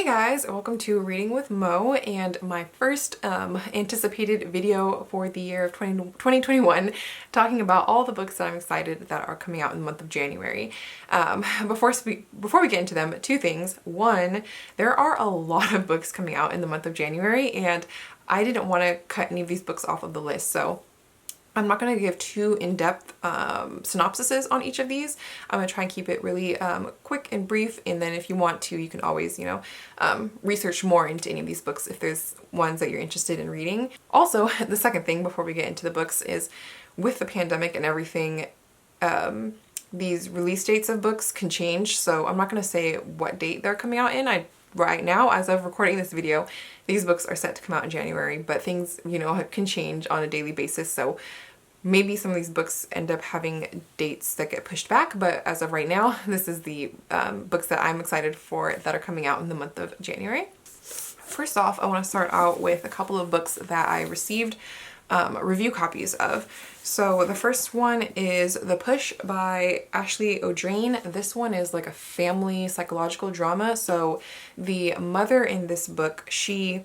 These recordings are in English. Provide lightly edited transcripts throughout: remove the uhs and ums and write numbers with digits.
Hey guys, welcome to Reading with Mo and my first anticipated video for the year of 2021, talking about all the books that I'm excited that are coming out in the month of January. Before we get into them, two things. One, there are a lot of books coming out in the month of January and I didn't want to cut any of these books off of the list, so I'm not going to give too in-depth synopsises on each of these. I'm going to try and keep it really quick and brief, and then if you want to, you can always, research more into any of these books if there's ones that you're interested in reading. Also, the second thing before we get into the books is, with the pandemic and everything, these release dates of books can change, so I'm not going to say what date they're coming out in. Right now, as of recording this video, these books are set to come out in January, but things, can change on a daily basis, so maybe some of these books end up having dates that get pushed back, but as of right now, this is the books that I'm excited for that are coming out in the month of January. First off, I want to start out with a couple of books that I received review copies of. So the first one is The Push by Ashley O'Drain. This one is like a family psychological drama. So the mother in this book, she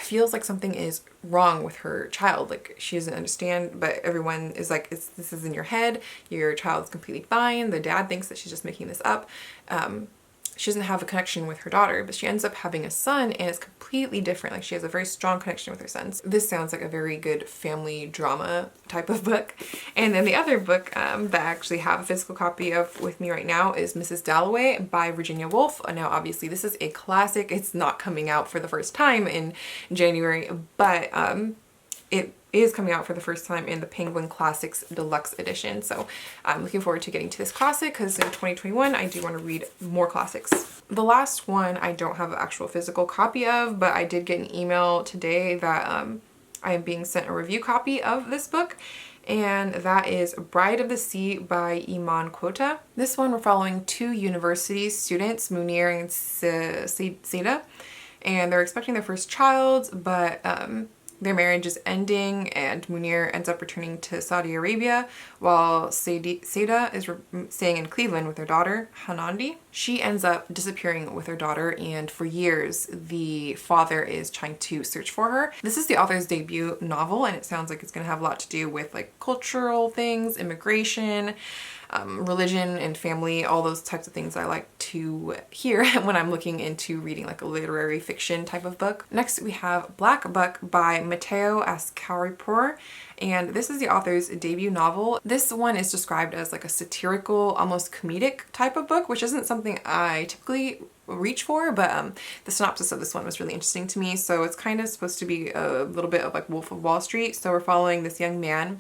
feels like something is wrong with her child. Like, she doesn't understand, but everyone is like, this is in your head. Your child's completely fine. The dad thinks that she's just making this up. She doesn't have a connection with her daughter, but she ends up having a son and it's completely different. Like, she has a very strong connection with her sons. This sounds like a very good family drama type of book. And then the other book that I actually have a physical copy of with me right now is Mrs. Dalloway by Virginia Woolf. Now, obviously, this is a classic. It's not coming out for the first time in January, but it is coming out for the first time in the Penguin Classics Deluxe Edition. So I'm looking forward to getting to this classic because in 2021 I do want to read more classics. The last one I don't have an actual physical copy of, but I did get an email today that I am being sent a review copy of this book, and that is Bride of the Sea by Iman Quota. This one, we're following two university students, Munir and Seda, and they're expecting their first child, but their marriage is ending and Munir ends up returning to Saudi Arabia while Seda is staying in Cleveland with her daughter, Hanandi. She ends up disappearing with her daughter, and for years the father is trying to search for her. This is the author's debut novel and it sounds like it's going to have a lot to do with like cultural things, immigration, religion and family, all those types of things I like to hear when I'm looking into reading like a literary fiction type of book. Next we have Black Buck by Matteo Ascaripour, and this is the author's debut novel. This one is described as like a satirical, almost comedic type of book, which isn't something I typically reach for, but the synopsis of this one was really interesting to me. So it's kind of supposed to be a little bit of like Wolf of Wall Street. So we're following this young man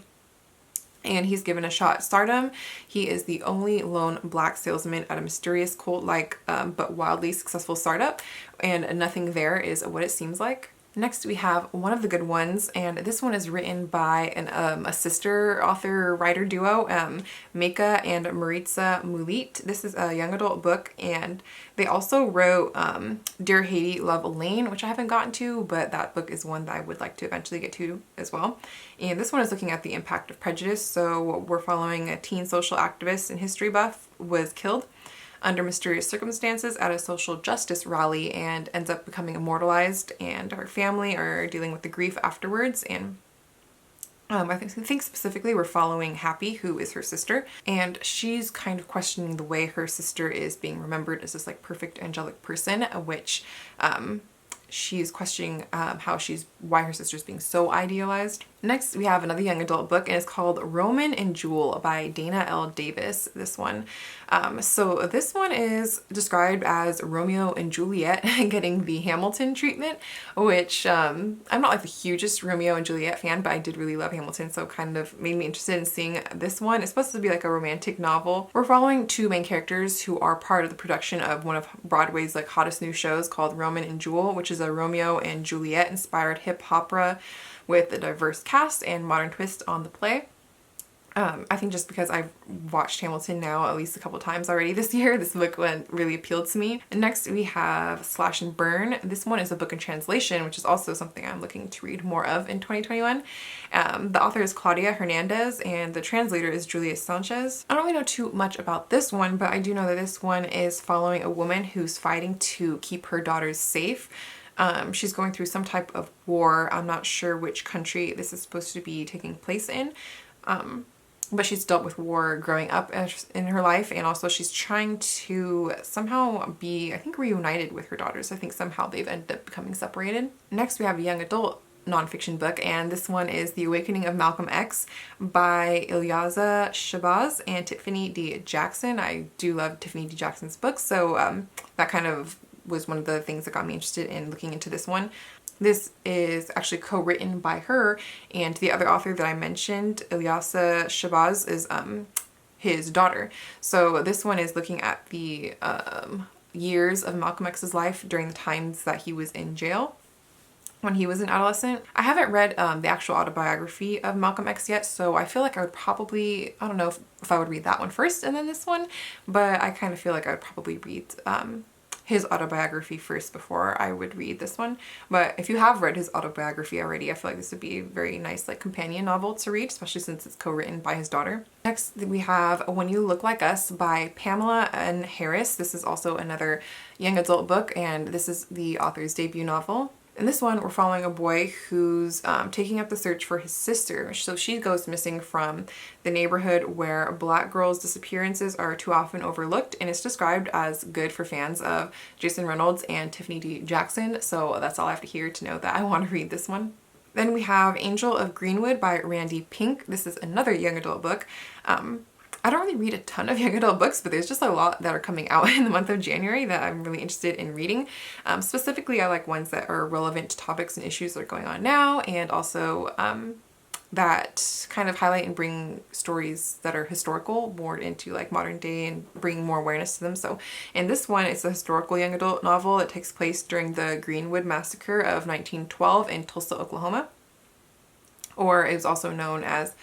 and he's given a shot at stardom. He is the only lone black salesman at a mysterious cult-like but wildly successful startup, and nothing there is what it seems like. Next we have One of the Good Ones, and this one is written by a sister author-writer duo, Meka and Maritza Mulit. This is a young adult book, and they also wrote Dear Haiti, Love Elaine, which I haven't gotten to, but that book is one that I would like to eventually get to as well. And this one is looking at the impact of prejudice, so we're following a teen social activist and history buff was killed under mysterious circumstances at a social justice rally and ends up becoming immortalized, and her family are dealing with the grief afterwards. And I think specifically we're following Happy, who is her sister, and she's kind of questioning the way her sister is being remembered as this like perfect angelic person, which she's questioning why her sister's being so idealized. Next, we have another young adult book, and it's called Roman and Jewel by Dana L. Davis, this one. So this one is described as Romeo and Juliet getting the Hamilton treatment, which I'm not like the hugest Romeo and Juliet fan, but I did really love Hamilton, so kind of made me interested in seeing this one. It's supposed to be like a romantic novel. We're following two main characters who are part of the production of one of Broadway's like hottest new shows called Roman and Jewel, which is a Romeo and Juliet inspired hip opera with a diverse cast and modern twist on the play. I think just because I've watched Hamilton now at least a couple times already this year, this book really appealed to me. And next we have Slash and Burn. This one is a book in translation, which is also something I'm looking to read more of in 2021. The author is Claudia Hernandez and the translator is Julia Sanchez. I don't really know too much about this one, but I do know that this one is following a woman who's fighting to keep her daughters safe. She's going through some type of war. I'm not sure which country this is supposed to be taking place in. But she's dealt with war growing up in her life, and also she's trying to somehow be, I think, reunited with her daughters. I think somehow they've ended up becoming separated. Next we have a young adult nonfiction book, and this one is The Awakening of Malcom X by Ilyasah Shabazz and Tiffany D. Jackson. I do love Tiffany D. Jackson's books, so that kind of was one of the things that got me interested in looking into this one. This is actually co-written by her, and the other author that I mentioned, Ilyasah Shabazz, is his daughter. So this one is looking at the years of Malcolm X's life during the times that he was in jail when he was an adolescent. I haven't read the actual autobiography of Malcolm X yet, so I feel like I would probably, I don't know if I would read that one first and then this one, but I kind of feel like I would probably read his autobiography first before I would read this one. But if you have read his autobiography already, I feel like this would be a very nice like companion novel to read, especially since it's co-written by his daughter. Next we have When You Look Like Us by Pamela N. Harris. This is also another young adult book, and this is the author's debut novel. In this one, we're following a boy who's taking up the search for his sister. So she goes missing from the neighborhood where Black girls' disappearances are too often overlooked, and it's described as good for fans of Jason Reynolds and Tiffany D. Jackson. So that's all I have to hear to know that I want to read this one. Then we have Angel of Greenwood by Randy Pink. This is another young adult book. I don't really read a ton of young adult books, but there's just a lot that are coming out in the month of January that I'm really interested in reading. Specifically, I like ones that are relevant to topics and issues that are going on now, and also that kind of highlight and bring stories that are historical more into like modern day and bring more awareness to them. So in this one, it's a historical young adult novel that takes place during the Greenwood massacre of 1912 in Tulsa, Oklahoma, or it was also known as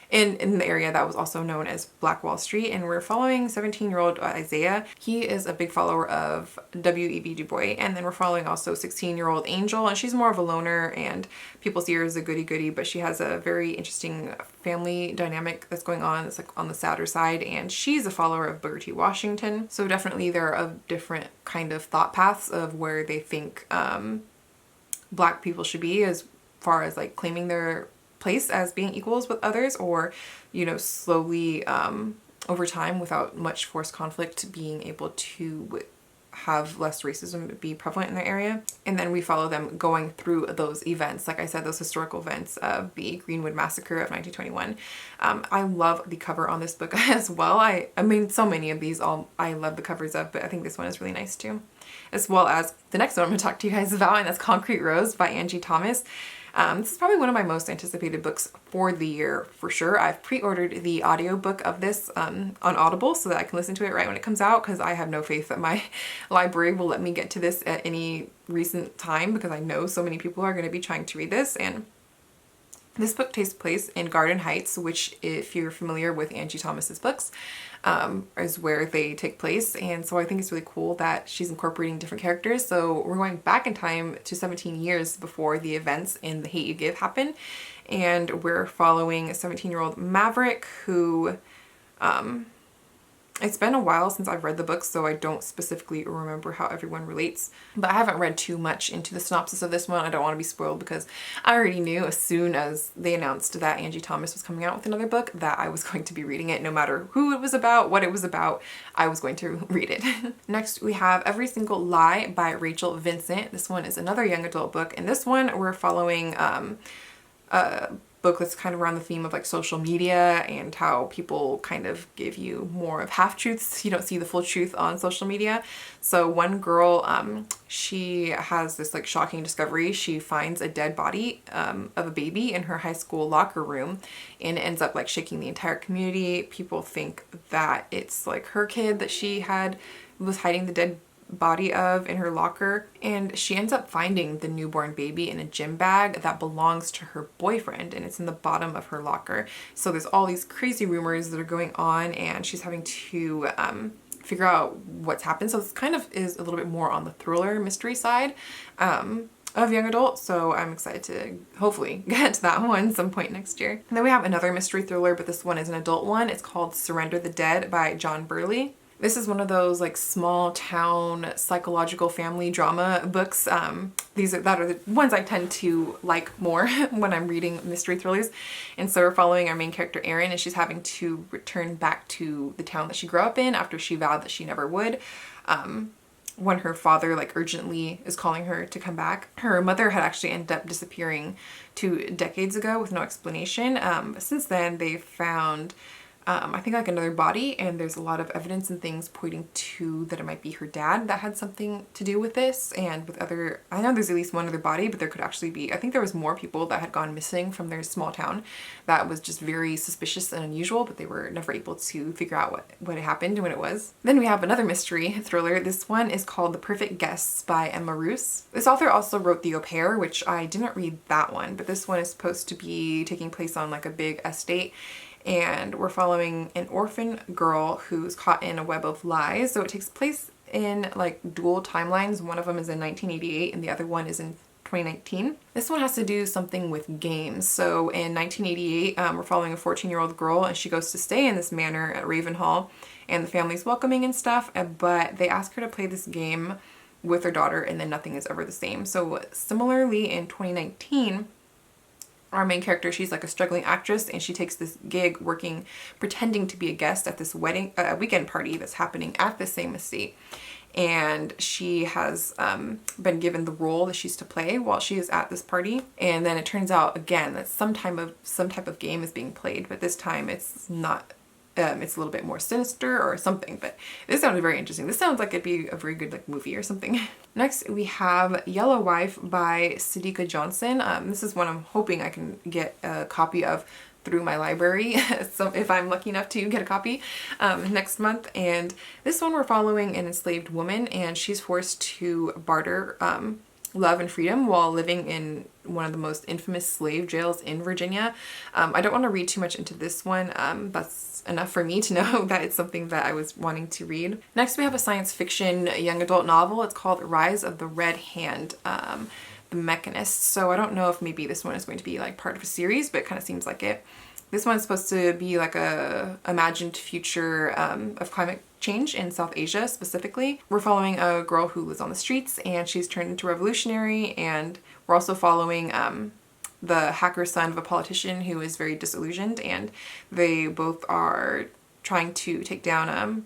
in the area that was also known as Black Wall Street. And we're following 17-year-old Isaiah. He is a big follower of W.E.B. Du Bois. And then we're following also 16-year-old Angel, and she's more of a loner and people see her as a goody-goody, but she has a very interesting family dynamic that's going on. It's like on the sadder side, and she's a follower of Booker T. Washington. So definitely there are different kind of thought paths of where they think Black people should be as far as like claiming their place as being equals with others, or you know, slowly over time without much forced conflict being able to have less racism be prevalent in their area. And then we follow them going through those events, like I said, those historical events of the Greenwood massacre of 1921. I love the cover on this book as well. I mean, so many of these I love the covers of, but I think this one is really nice too. As well as the next one I'm going to talk to you guys about, and that's Concrete Rose by Angie Thomas. This is probably one of my most anticipated books for the year for sure. I've pre-ordered the audiobook of this on Audible so that I can listen to it right when it comes out, because I have no faith that my library will let me get to this at any recent time, because I know so many people are going to be trying to read this. And this book takes place in Garden Heights, which, if you're familiar with Angie Thomas's books, is where they take place. And so I think it's really cool that she's incorporating different characters. So we're going back in time to 17 years before the events in The Hate U Give happen. And we're following a 17-year-old Maverick who, it's been a while since I've read the book, so I don't specifically remember how everyone relates, but I haven't read too much into the synopsis of this one. I don't want to be spoiled, because I already knew as soon as they announced that Angie Thomas was coming out with another book that I was going to be reading it. No matter who it was about, what it was about, I was going to read it. Next, we have Every Single Lie by Rachel Vincent. This one is another young adult book. In this one, we're following book that's kind of around the theme of like social media and how people kind of give you more of half-truths. You don't see the full truth on social media. So one girl, she has this like shocking discovery. She finds a dead body of a baby in her high school locker room, and it ends up like shaking the entire community. People think that it's like her kid that she was hiding the dead body of in her locker, and she ends up finding the newborn baby in a gym bag that belongs to her boyfriend, and it's in the bottom of her locker. So there's all these crazy rumors that are going on, and she's having to figure out what's happened. So this kind of is a little bit more on the thriller mystery side of young adult, so I'm excited to hopefully get to that one some point next year. And then we have another mystery thriller, but this one is an adult one. It's called Surrender the Dead by John Burley. This is one of those like small town psychological family drama books. That are the ones I tend to like more when I'm reading mystery thrillers. And so we're following our main character Erin, and she's having to return back to the town that she grew up in after she vowed that she never would. When her father like urgently is calling her to come back. Her mother had actually ended up disappearing 2 decades ago with no explanation. But since then they found I think like another body, and there's a lot of evidence and things pointing to that it might be her dad that had something to do with this, and with other, I know there's at least one other body, but there could actually be, I think there was more people that had gone missing from their small town that was just very suspicious and unusual, but they were never able to figure out what had happened and what it was. Then we have another mystery thriller. This one is called The Perfect Guests by Emma Roos. This author also wrote The Au Pair, which I didn't read that one, but this one is supposed to be taking place on like a big estate, and we're following an orphan girl who's caught in a web of lies. So it takes place in like dual timelines. One of them is in 1988 and the other one is in 2019. This one has to do something with games. So in 1988, we're following a 14-year-old girl, and she goes to stay in this manor at Ravenhall, and the family's welcoming and stuff, but they ask her to play this game with her daughter, and then nothing is ever the same. So similarly in 2019, our main character, she's like a struggling actress, and she takes this gig pretending to be a guest at this weekend party that's happening at the same estate. And she has been given the role that she's to play while she is at this party. And then it turns out again that some type of game is being played, but this time it's not. It's a little bit more sinister or something, but this sounded very interesting. This sounds like it'd be a very good like movie or something. Next we have Yellow Wife by Sidika Johnson. This is one I'm hoping I can get a copy of through my library, so if I'm lucky enough to get a copy next month. And this one we're following an enslaved woman, and she's forced to barter love and freedom while living in one of the most infamous slave jails in Virginia. I don't want to read too much into this one. That's enough for me to know that it's something that I was wanting to read. Next we have a science fiction young adult novel. It's called Rise of the Red Hand, The Mechanist. So I don't know if maybe this one is going to be like part of a series, but it kind of seems like it. This one's supposed to be like a imagined future of climate change in South Asia specifically. We're following a girl who lives on the streets, and she's turned into a revolutionary, and we're also following the hacker son of a politician who is very disillusioned, and they both are trying to take down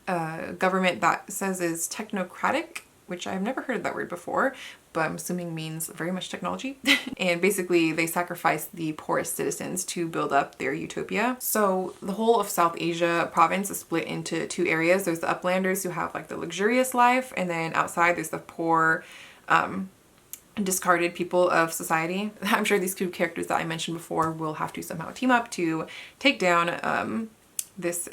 a government that says is technocratic, which I've never heard of that word before, but I'm assuming means very much technology. And basically they sacrifice the poorest citizens to build up their utopia. So the whole of South Asia province is split into 2 areas. There's the uplanders who have like the luxurious life, and then outside there's the poor, discarded people of society. I'm sure these 2 characters that I mentioned before will have to somehow team up to take down this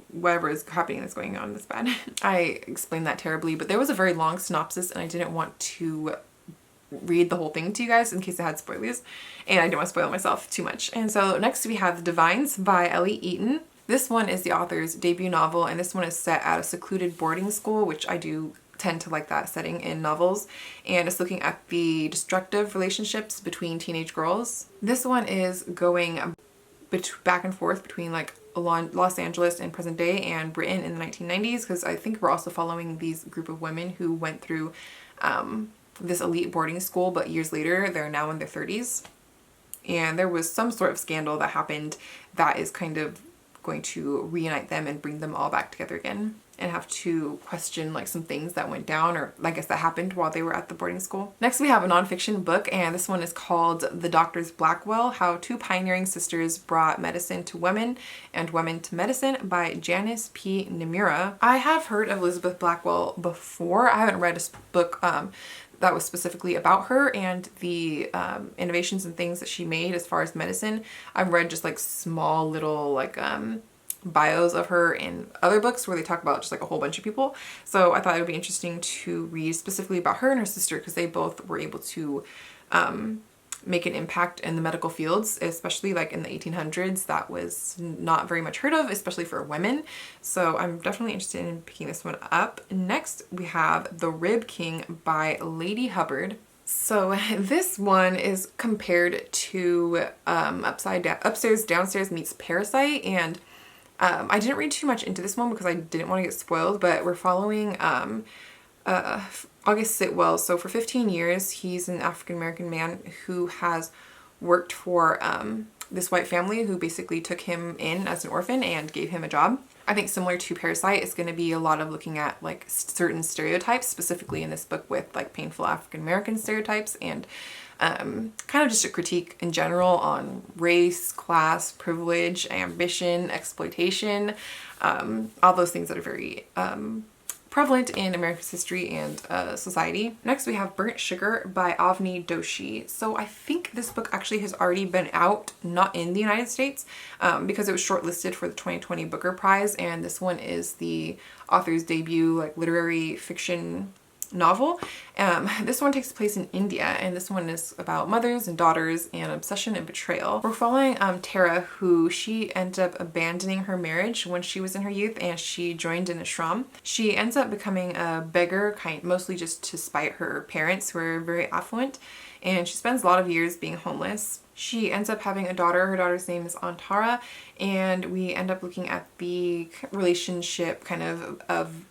whatever is happening that's going on this bad. I explained that terribly, but there was a very long synopsis, and I didn't want to read the whole thing to you guys in case it had spoilers, and I didn't want to spoil myself too much. And so next we have The Divines by Ellie Eaton. This one is the author's debut novel, and this one is set at a secluded boarding school, which I do tend to like that setting in novels, and it's looking at the destructive relationships between teenage girls. This one is going back and forth between like Los Angeles in present day and Britain in the 1990s, because I think we're also following these group of women who went through this elite boarding school, but years later they're now in their 30s, and there was some sort of scandal that happened that is kind of going to reunite them and bring them all back together again, and have to question like some things that went down, or I guess that happened while they were at the boarding school. Next we have a nonfiction book, and this one is called The Doctors Blackwell, How 2 Pioneering Sisters Brought Medicine to Women and Women to Medicine by Janice P. Nimura. I have heard of Elizabeth Blackwell before. I haven't read a book that was specifically about her and the innovations and things that she made as far as medicine. I've read just like small little like bios of her in other books where they talk about just like a whole bunch of people. So I thought it would be interesting to read specifically about her and her sister, because they both were able to make an impact in the medical fields, especially like in the 1800s. That was not very much heard of, especially for women. So I'm definitely interested in picking this one up. Next, we have The Rib King by Lady Hubbard. So this one is compared to Upstairs, Downstairs meets Parasite, and I didn't read too much into this one because I didn't want to get spoiled, but we're following August Sitwell. So for 15 years, he's an African-American man who has worked for this white family who basically took him in as an orphan and gave him a job. I think similar to Parasite, it's going to be a lot of looking at like certain stereotypes, specifically in this book with like painful African-American stereotypes, and kind of just a critique in general on race, class, privilege, ambition, exploitation, all those things that are very prevalent in America's history and society. Next, we have Burnt Sugar by Avni Doshi. So I think this book actually has already been out, not in the United States, because it was shortlisted for the 2020 Booker Prize, and this one is the author's debut like literary fiction novel. This one takes place in India, and this one is about mothers and daughters and obsession and betrayal. We're following Tara, who she ended up abandoning her marriage when she was in her youth, and she joined an ashram. She ends up becoming a beggar, mostly just to spite her parents, who are very affluent, and she spends a lot of years being homeless. She ends up having a daughter. Her daughter's name is Antara, and we end up looking at the relationship of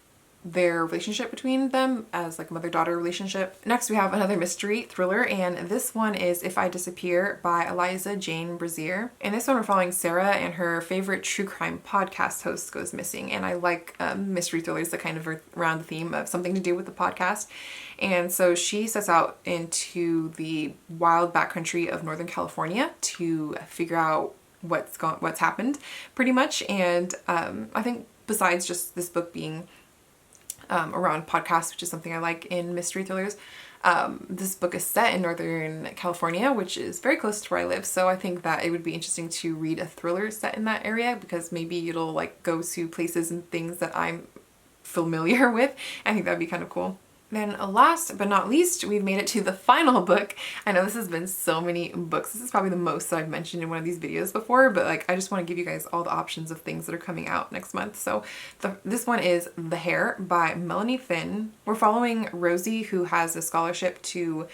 their relationship between them as like a mother-daughter relationship. Next, we have another mystery thriller, and this one is If I Disappear by Eliza Jane Brazier. In this one, we're following Sarah, and her favorite true crime podcast host goes missing, and I like mystery thrillers that kind of are around the theme of something to do with the podcast. And so she sets out into the wild backcountry of Northern California to figure out what's happened, pretty much. And I think besides just this book being around podcasts, which is something I like in mystery thrillers, this book is set in Northern California, which is very close to where I live. So I think that it would be interesting to read a thriller set in that area, because maybe it'll like go to places and things that I'm familiar with. I think that'd be kind of cool. Then last but not least, we've made it to the final book. I know this has been so many books. This is probably the most that I've mentioned in one of these videos before, but like I just want to give you guys all the options of things that are coming out next month. So this one is The Hare by Melanie Finn. We're following Rosie, who has a scholarship to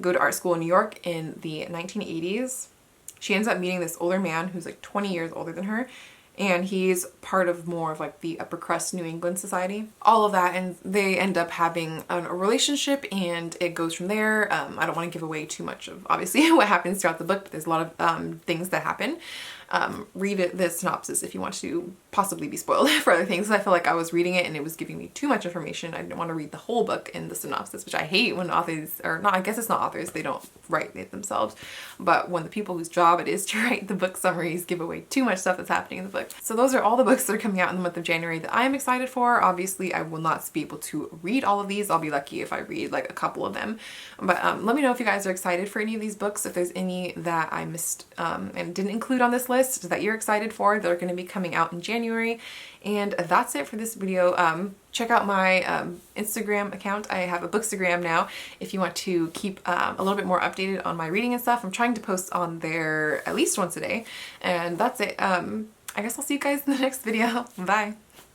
go to art school in New York in the 1980s. She ends up meeting this older man who's like 20 years older than her, and he's part of more of like the upper crust New England society. All of that, and they end up having a relationship, and it goes from there. I don't want to give away too much of obviously what happens throughout the book, but there's a lot of things that happen. Read the synopsis if you want to possibly be spoiled for other things. I feel like I was reading it and it was giving me too much information. I didn't want to read the whole book in the synopsis, which I hate when authors, or not, I guess it's not authors, they don't write it themselves, but when the people whose job it is to write the book summaries give away too much stuff that's happening in the book. So those are all the books that are coming out in the month of January that I am excited for. Obviously, I will not be able to read all of these. I'll be lucky if I read like a couple of them, but let me know if you guys are excited for any of these books, if there's any that I missed and didn't include on this list that you're excited for that are going to be coming out in January. And that's it for this video. Check out my Instagram account. I have a Bookstagram now if you want to keep a little bit more updated on my reading and stuff. I'm trying to post on there at least once a day. And that's it. I guess I'll see you guys in the next video. Bye.